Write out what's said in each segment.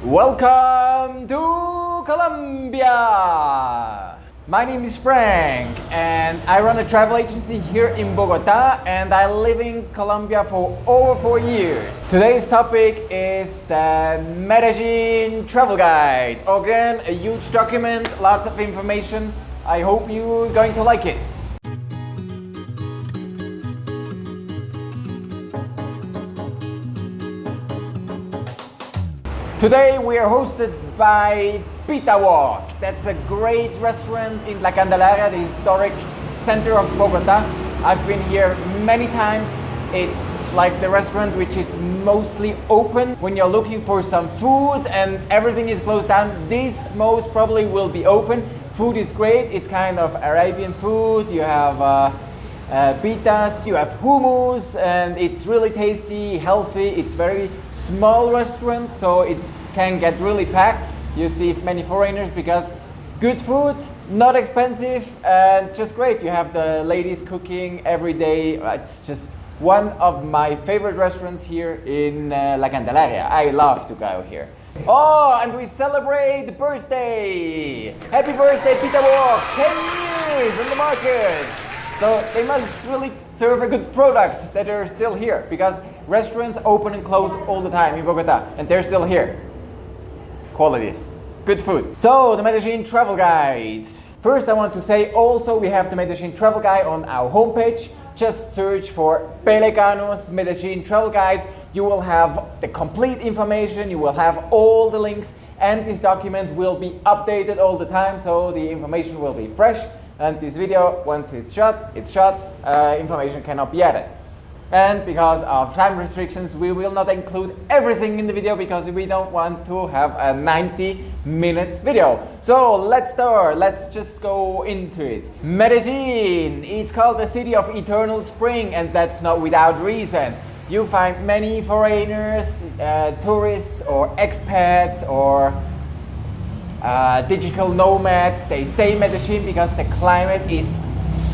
Welcome to Colombia! My name is Frank and I run a travel agency here in Bogota and I live in Colombia for over 4 years. Today's topic is the Medellin Travel Guide. Again, a huge document, lots of information. I hope you're going to like it. Today we are hosted by Patio. That's a great restaurant in La Candelaria, the historic center of Bogota. I've been here many times. It's like the restaurant which is mostly open. When you're looking for some food and everything is closed down, this most probably will be open. Food is great. It's kind of Arabian food. You have pitas, you have hummus, and it's really tasty, healthy. It's very small restaurant, so it can get really packed. You see many foreigners because good food, not expensive, and just great. You have the ladies cooking every day. It's just one of my favorite restaurants here in La Candelaria. I love to go here. Oh, and we celebrate birthday! Happy birthday, Patio! 10 years in the market! So they must really serve a good product that they're still here, because restaurants open and close all the time in Bogota and they're still here. Quality, good food. So the Medellin Travel Guide. First I want to say also we have the Medellin Travel Guide on our homepage. Just search for Pelecanos Medellin Travel Guide. You will have the complete information, you will have all the links, and this document will be updated all the time, so the information will be fresh. And this video, once it's shot, information cannot be added. And because of time restrictions, we will not include everything in the video because we don't want to have a 90 minutes video. So let's start, let's just go into it. Medellin, it's called the city of eternal spring, and that's not without reason. You find many foreigners, tourists or expats or digital nomads. They stay in Medellin because the climate is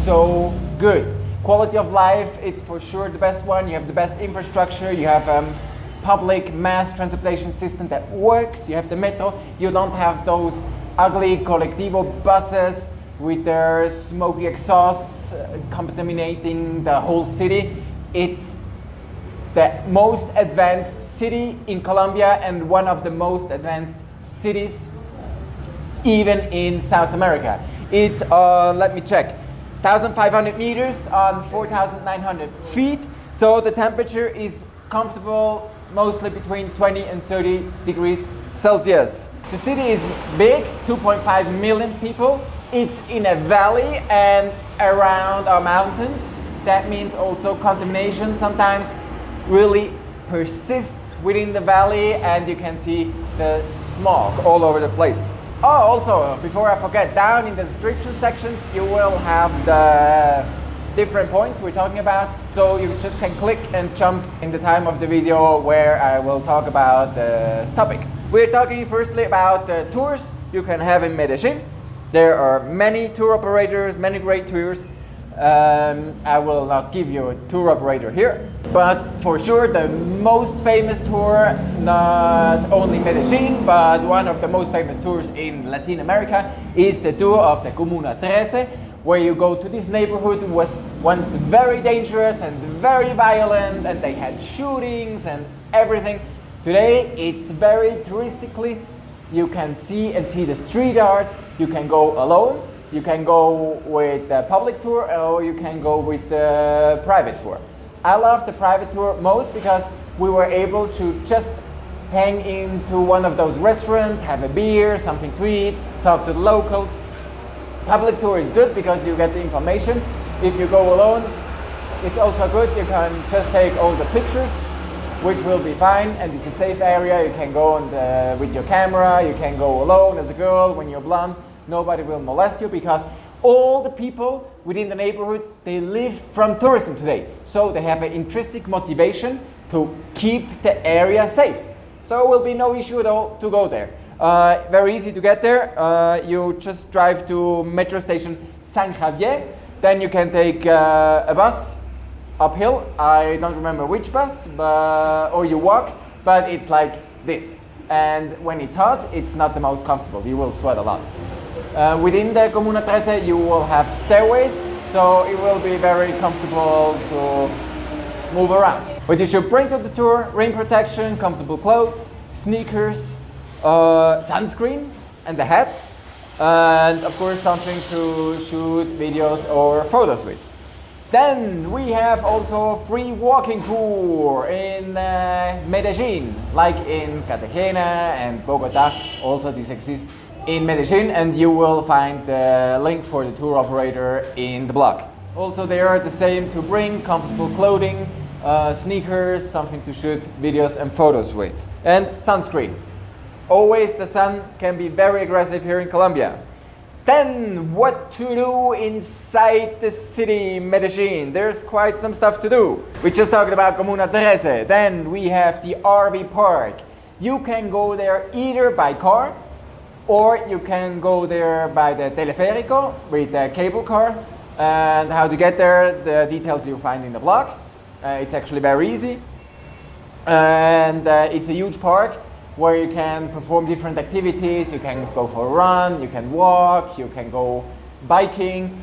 so good. Quality of life, it's for sure the best one. You have the best infrastructure. You have public mass transportation system that works. You have the metro. You don't have those ugly colectivo buses with their smoky exhausts contaminating the whole city. It's the most advanced city in Colombia and one of the most advanced cities even in South America. It's, let me check, 1,500 meters on 4,900 feet. So the temperature is comfortable, mostly between 20 and 30 degrees Celsius. The city is big, 2.5 million people. It's in a valley and around our mountains. That means also contamination sometimes really persists within the valley, and you can see the smog all over the place. Oh, also, before I forget, down in the description sections you will have the different points we're talking about, so you just can click and jump in the time of the video where I will talk about the topic. We're talking firstly about the tours you can have in Medellin. There are many tour operators, many great tours. I will not give you a tour operator here, but for sure the most famous tour, not only Medellin, but one of the most famous tours in Latin America is the tour of the Comuna 13, where you go to this neighborhood was once very dangerous and very violent, and they had shootings and everything. Today it's very touristically. You can see the street art. You can go alone. You can go with the public tour, or you can go with the private tour. I love the private tour most because we were able to just hang into one of those restaurants, have a beer, something to eat, talk to the locals. Public tour is good because you get the information. If you go alone, it's also good. You can just take all the pictures, which will be fine, and it's a safe area. You can go with your camera, you can go alone as a girl when you're blonde. Nobody will molest you because all the people within the neighborhood, they live from tourism today. So they have an intrinsic motivation to keep the area safe. So it will be no issue at all to go there. Very easy to get there. You just drive to metro station San Javier. Then you can take a bus uphill. I don't remember which bus, or you walk, but it's like this. and when it's hot, it's not the most comfortable. You will sweat a lot. Within the Comuna 13, you will have stairways, so it will be very comfortable to move around. What you should bring to the tour: rain protection, comfortable clothes, sneakers, sunscreen, and a hat, and of course something to shoot videos or photos with. Then we have also free walking tour in Medellin, like in Cartagena and Bogota. Also this exists in Medellin, and you will find the link for the tour operator in the blog. Also they are the same to bring: comfortable clothing, sneakers, something to shoot videos and photos with, and sunscreen. Always the sun can be very aggressive here in Colombia. Then what to do inside the city, Medellin? There's quite some stuff to do. We just talked about Comuna 13. Then we have the RV park. You can go there either by car, or you can go there by the teleférico with the cable car. And how to get there, the details you find in the blog. It's actually very easy. And it's a huge park where you can perform different activities. You can go for a run, you can walk, you can go biking.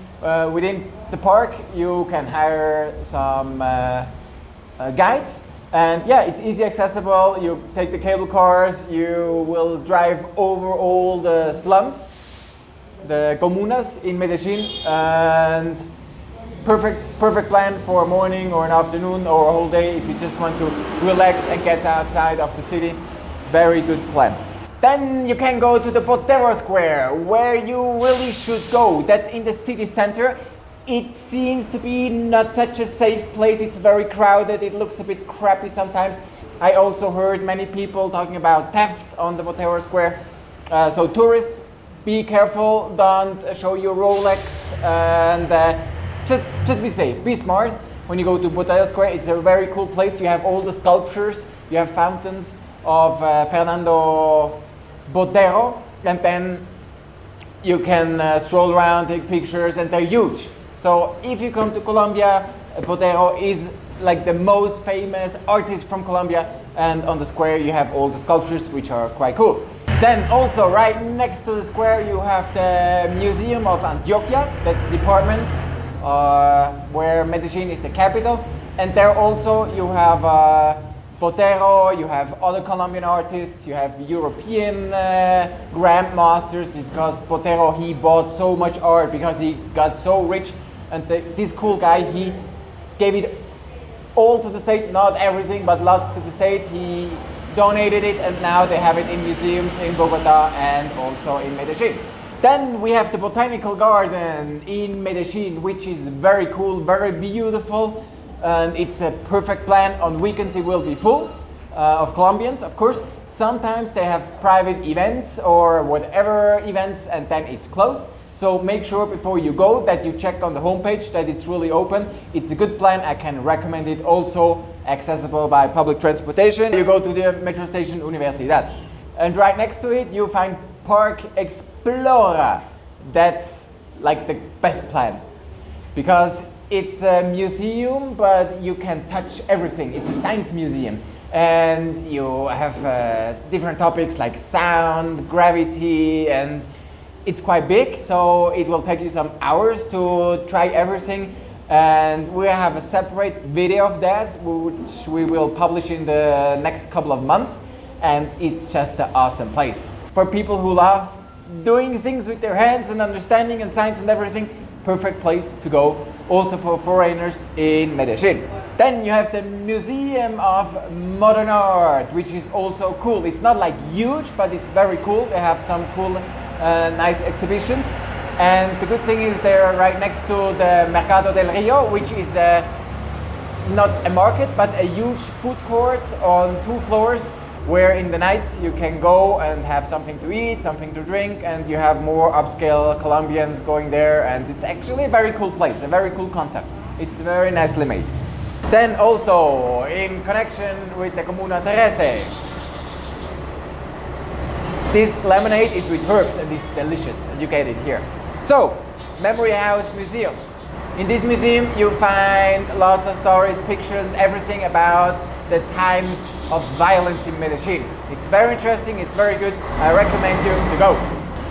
Within the park you can hire some guides, and yeah, it's easy accessible. You take the cable cars, you will drive over all the slums, the comunas in Medellin, and perfect plan for a morning or an afternoon or a whole day if you just want to relax and get outside of the city. Very good plan. Then you can go to the Botero Square, where you really should go. That's in the city center. It seems to be not such a safe place. It's very crowded. It looks a bit crappy sometimes. I also heard many people talking about theft on the Botero Square. So tourists, be careful. Don't show your Rolex, and just be safe. Be smart. When you go to Botero Square, it's a very cool place. You have all the sculptures. You have fountains of Fernando Botero, and then you can stroll around, take pictures, and they're huge. So if you come to Colombia, Botero is like the most famous artist from Colombia, and on the square you have all the sculptures, which are quite cool. Then also right next to the square you have the Museum of Antioquia. That's the department where Medellin is the capital, and there also you have Botero, you have other Colombian artists, you have European grandmasters, because Botero, he bought so much art because he got so rich, and this cool guy, he gave it all to the state, not everything, but lots to the state. He donated it, and now they have it in museums in Bogota and also in Medellin. Then we have the Botanical Garden in Medellin, which is very cool, very beautiful. And it's a perfect plan. On weekends it will be full of Colombians, of course. Sometimes they have private events or whatever events, and then it's closed. So make sure before you go that you check on the homepage that it's really open. It's a good plan. I can recommend it. Also accessible by public transportation. You go to the metro station Universidad, and right next to it you find Park Explora. That's like the best plan, because it's a museum, but you can touch everything. It's a science museum, and you have different topics like sound, gravity, and it's quite big, so it will take you some hours to try everything. And we have a separate video of that, which we will publish in the next couple of months, and it's just an awesome place. For people who love doing things with their hands and understanding and science and everything, perfect place to go, also for foreigners in Medellin. Then you have the Museum of Modern Art, which is also cool. It's not like huge, but it's very cool. They have some cool, nice exhibitions. And the good thing is they're right next to the Mercado del Rio, which is not a market, but a huge food court on 2 floors, where in the nights you can go and have something to eat, something to drink, and you have more upscale Colombians going there, and it's actually a very cool place, a very cool concept. It's very nicely made. Then also, in connection with the Comuna 13, this lemonade is with herbs and it's delicious, and you get it here. So, Memory House Museum. In this museum you find lots of stories, pictures, and everything about the times of violence in Medellin. It's very interesting, it's very good. I recommend you to go.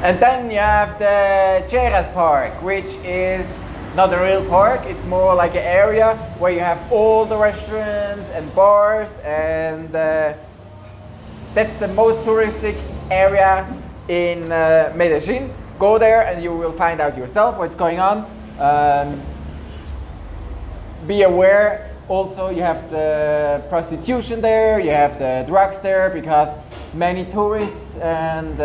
And then you have the Diez Park, which is not a real park. It's more like an area where you have all the restaurants and bars, and that's the most touristic area in Medellin. Go there and you will find out yourself what's going on. Be aware also you have the prostitution there, you have the drugs there, because many tourists and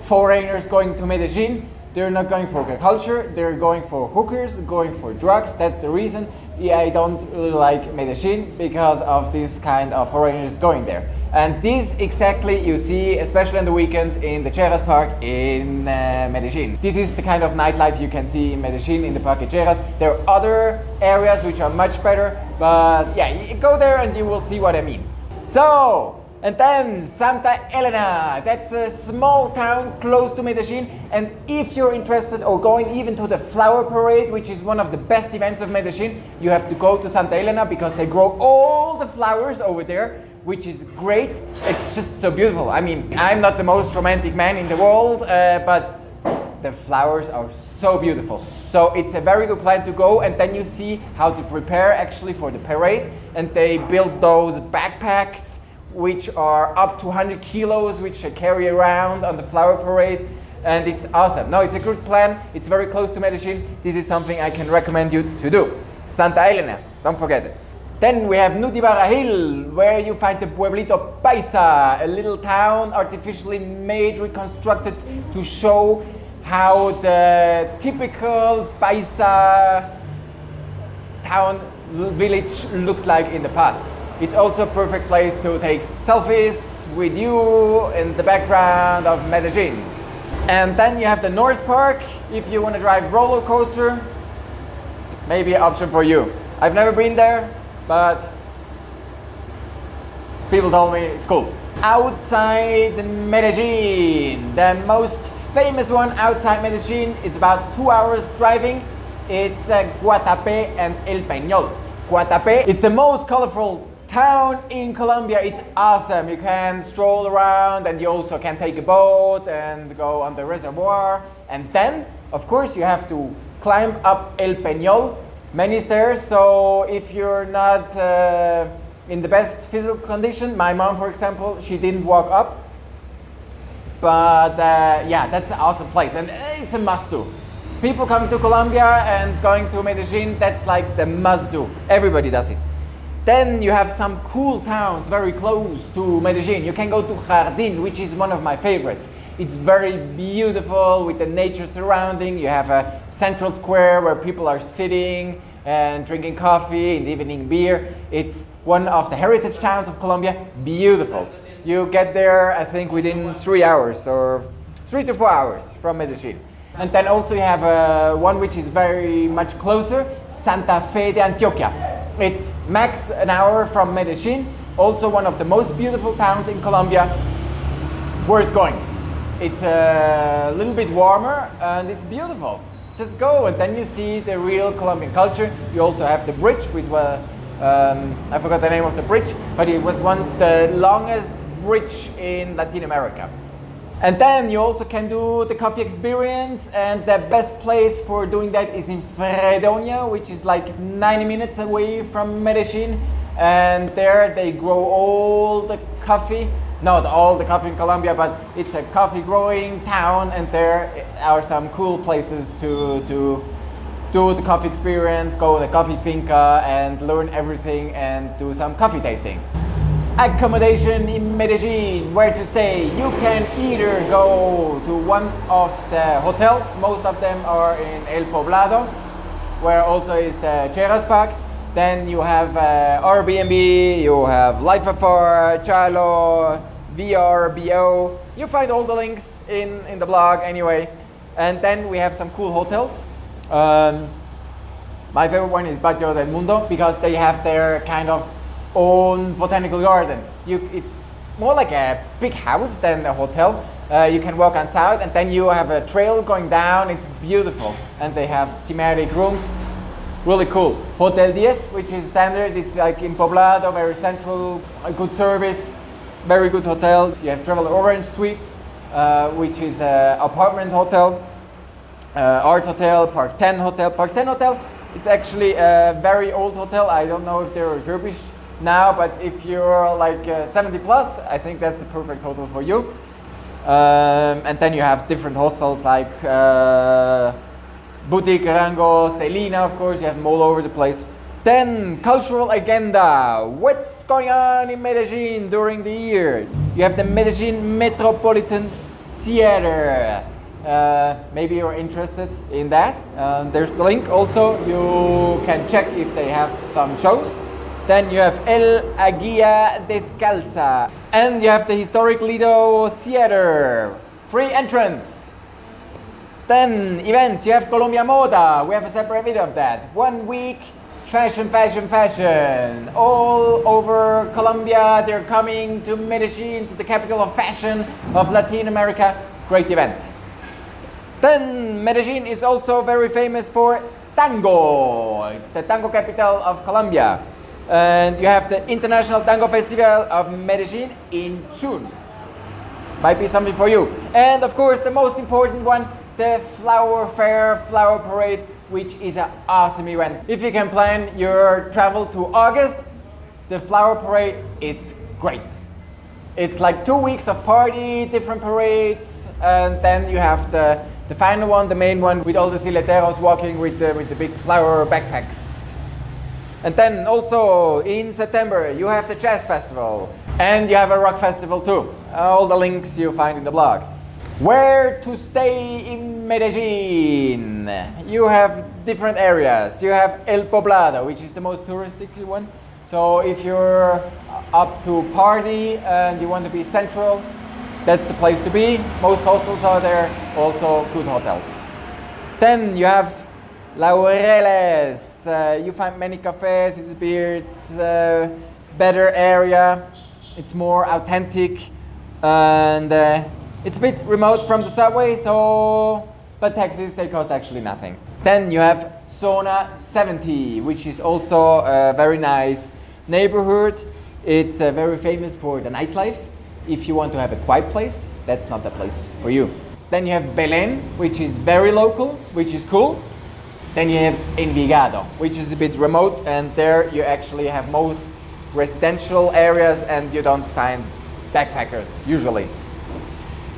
foreigners going to Medellin, they're not going for culture, they're going for hookers, going for drugs. That's the reason I don't really like Medellin, because of this kind of foreigners going there. And this exactly you see, especially on the weekends, in the Diez Park in Medellin. This is the kind of nightlife you can see in Medellin, in the Parque Diez. There are other areas which are much better, but yeah, you go there and you will see what I mean. So, and then Santa Elena, that's a small town close to Medellin, and if you're interested or going even to the flower parade, which is one of the best events of Medellin, you have to go to Santa Elena because they grow all the flowers over there, which is great. It's just so beautiful. I mean, I'm not the most romantic man in the world, but the flowers are so beautiful. So it's a very good plan to go, and then you see how to prepare actually for the parade, and they build those backpacks which are up to 100 kilos, which I carry around on the flower parade, and it's awesome. No, it's a good plan. It's very close to Medellin. This is something I can recommend you to do. Santa Elena, don't forget it. Then we have Nutibara Hill, where you find the Pueblito Paisa, a little town artificially made, reconstructed to show how the typical Paisa town village looked like in the past. It's also a perfect place to take selfies with you in the background of Medellin. And then you have the North Park. If you want to drive roller coaster, maybe an option for you. I've never been there, but people told me it's cool. Outside Medellin, the most famous one outside Medellin, it's about 2 hours driving. It's Guatapé and El Peñol. Guatapé, it's the most colorful town in Colombia. It's awesome. You can stroll around, and you also can take a boat and go on the reservoir. And then, of course, you have to climb up El Peñol, many stairs. So if you're not in the best physical condition, my mom, for example, she didn't walk up. But yeah, that's an awesome place, and it's a must-do. People coming to Colombia and going to Medellin, that's like the must-do. Everybody does it. Then you have some cool towns very close to Medellin. You can go to Jardín, which is one of my favorites. It's very beautiful with the nature surrounding. You have a central square where people are sitting and drinking coffee, in the evening beer. It's one of the heritage towns of Colombia. Beautiful. You get there, I think, within 3 hours or 3 to 4 hours from Medellin. And then also you have one which is very much closer, Santa Fe de Antioquia. It's max an hour from Medellin, also one of the most beautiful towns in Colombia. Worth going. It's a little bit warmer and it's beautiful. Just go, and then you see the real Colombian culture. You also have the bridge, which was, I forgot the name of the bridge, but it was once the longest bridge in Latin America. And then you also can do the coffee experience, and the best place for doing that is in Fredonia, which is like 90 minutes away from Medellin. And there they grow all the coffee, not all the coffee in Colombia, but it's a coffee growing town, and there are some cool places to do the coffee experience, go to the coffee finca and learn everything and do some coffee tasting. Accommodation in Medellin, where to stay. You can either go to one of the hotels, most of them are in El Poblado, where also is the Diez Park. Then you have Airbnb, you have Life Afar, Chalo, VRBO. You find all the links in the blog anyway. And then we have some cool hotels. My favorite one is Patio del Mundo, because they have their kind of own botanical garden. It's more like a big house than a hotel. You can walk outside, and then you have a trail going down. It's beautiful, and they have thematic rooms. Really cool. Hotel Diez, which is standard. It's like in Poblado, very central, a good service. very good hotels. You have Travel Orange Suites, which is an apartment hotel, Art Hotel, Park 10 Hotel. Park 10 Hotel, it's actually a very old hotel. I don't know if they're refurbished now, but if you're like 70 plus, I think that's the perfect hotel for you. And then you have different hostels like Boutique, Rango, Selina, of course, you have them all over the place. Then, cultural agenda. What's going on in Medellin during the year? You have the Medellin Metropolitan Theater. Maybe you're interested in that. There's the link also. You can check if they have some shows. Then you have El Aguia Descalza. And you have the historic Lido Theater. Free entrance. Then events. You have Colombia Moda. We have a separate video of that. 1 week. Fashion, fashion, fashion. All over Colombia, they're coming to Medellin, to the capital of fashion of Latin America. Great event. Then Medellin is also very famous for tango. It's the tango capital of Colombia. And you have the International Tango Festival of Medellin in June. Might be something for you. And of course, the most important one, the Flower Fair, Flower Parade, which is an awesome event. If you can plan your travel to August, the Flower Parade, it's great. It's like 2 weeks of party, different parades, and then you have the final one, the main one, with all the sileteros walking with the big flower backpacks. And then also in September, you have the Jazz Festival, and you have a rock festival too. All the links you find in the blog. Where to stay in Medellin? You have different areas. You have El Poblado, which is the most touristic one. So if you're up to party and you want to be central, that's the place to be. Most hostels are there, also good hotels. Then you have Laureles. You find many cafes, it's a better area. It's more authentic and it's a bit remote from the subway, but taxis, they cost actually nothing. Then you have Zona 70, which is also a very nice neighborhood. It's very famous for the nightlife. If you want to have a quiet place, that's not the place for you. Then you have Belén, which is very local, which is cool. Then you have Envigado, which is a bit remote, and there you actually have most residential areas and you don't find backpackers, usually.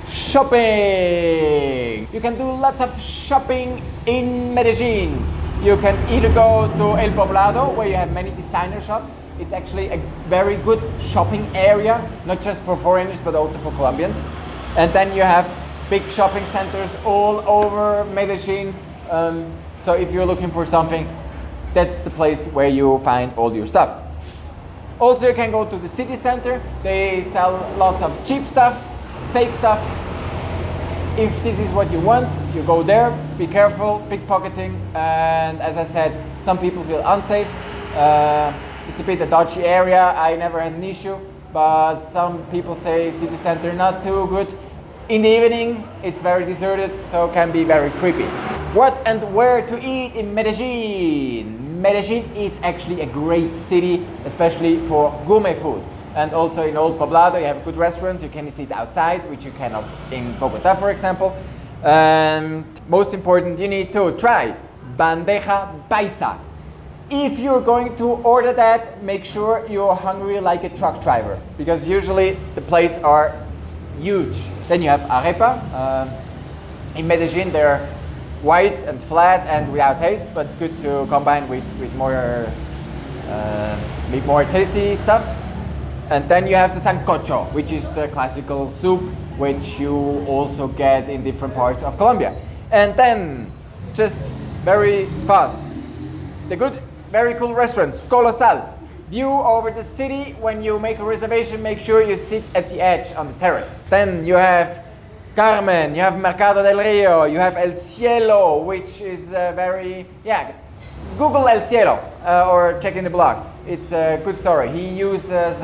Shopping! You can do lots of shopping in Medellin. You can either go to El Poblado, where you have many designer shops. It's actually a very good shopping area, not just for foreigners, but also for Colombians. And then you have big shopping centers all over Medellin. So if you're looking for something, that's the place where you find all your stuff. Also, you can go to the city center. They sell lots of cheap stuff, fake stuff. If this is what you want, you go there. Be careful, pickpocketing, and as I said, some people feel unsafe. It's a bit a dodgy area. I never had an issue, but some people say city center not too good. In the evening, it's very deserted, so it can be very creepy. What and where to eat in Medellin? Medellin is actually a great city, especially for gourmet food. And also in Old Poblado, you have good restaurants. You can eat outside, which you cannot in Bogota, for example. Most important, you need to try bandeja paisa. If you're going to order that, make sure you're hungry like a truck driver, because usually the plates are huge. Then you have arepa. In Medellin, they're white and flat and without taste, but good to combine with more tasty stuff. And then you have the sancocho, which is the classical soup, which you also get in different parts of Colombia. And then, just very fast, the good, very cool restaurants, Colosal. View over the city. When you make a reservation, make sure you sit at the edge on the terrace. Then you have Carmen, you have Mercado del Rio, you have El Cielo, which is Google El Cielo or check in the blog. It's a good story. He uses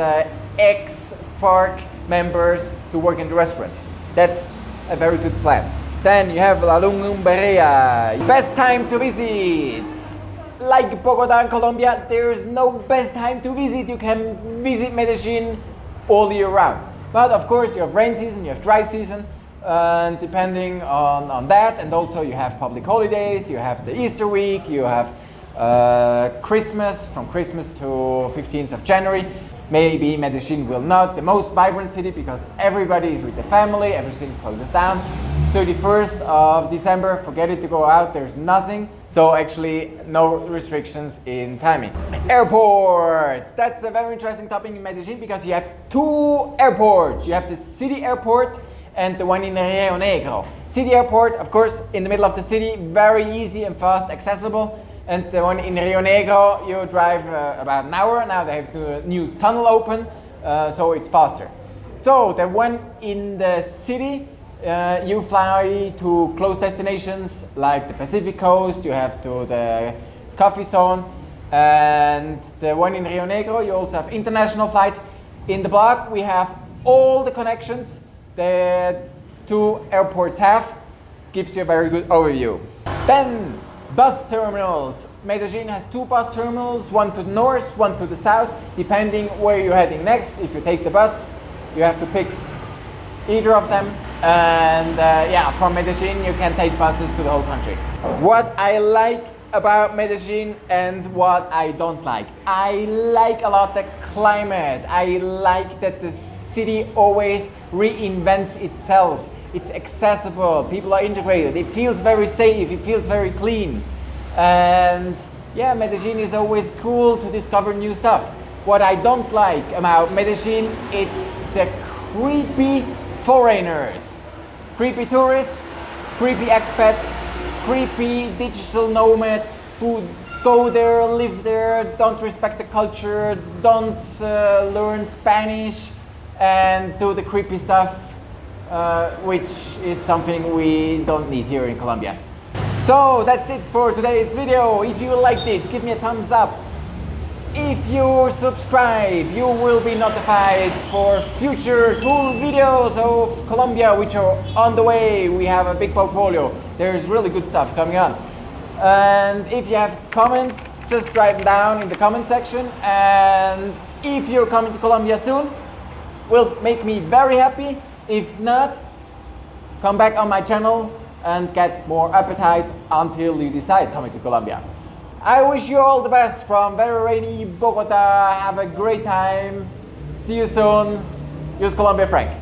ex-FARC members to work in the restaurant. That's a very good plan. Then you have La Lumberia. Best time to visit. Like Bogota and Colombia, there's no best time to visit. You can visit Medellin all year round. But of course you have rain season, you have dry season, and depending on that, and also you have public holidays, you have the Easter week, you have Christmas, from Christmas to 15th of January. Maybe Medellin will not the most vibrant city because everybody is with the family, everything closes down. 31st of December, forget it to go out, there's nothing. So actually no restrictions in timing. Airports, that's a very interesting topic in Medellin because you have two airports. You have the city airport and the one in Rio Negro. City airport, of course, in the middle of the city, very easy and fast accessible. And the one in Rio Negro, you drive about an hour. Now they have the new tunnel open, so it's faster. So the one in the city, you fly to close destinations like the Pacific coast, you have to the coffee zone. And the one in Rio Negro, you also have international flights. In the block, we have all the connections the two airports have. Gives you a very good overview. Then, bus terminals. Medellin has two bus terminals, one to the north, one to the south, depending where you're heading next. If you take the bus, you have to pick either of them. And yeah, from Medellin, you can take buses to the whole country. What I like about Medellin and what I don't like. I like a lot the climate. I like that the city always reinvents itself. It's accessible, people are integrated, it feels very safe, it feels very clean. And yeah, Medellin is always cool to discover new stuff. What I don't like about Medellin, it's the creepy foreigners. Creepy tourists, creepy expats, creepy digital nomads who go there, live there, don't respect the culture, don't learn Spanish and do the creepy stuff. Which is something we don't need here in Colombia. So that's it for today's video. If you liked it, give me a thumbs up. If you subscribe, you will be notified for future cool videos of Colombia which are on the way. We have a big portfolio. There's really good stuff coming on. And if you have comments, just write them down in the comment section. And if you're coming to Colombia soon, will make me very happy. If not, come back on my channel and get more appetite until you decide coming to Colombia. I wish you all the best from very rainy Bogota. Have a great time. See you soon. Use Colombiafrank.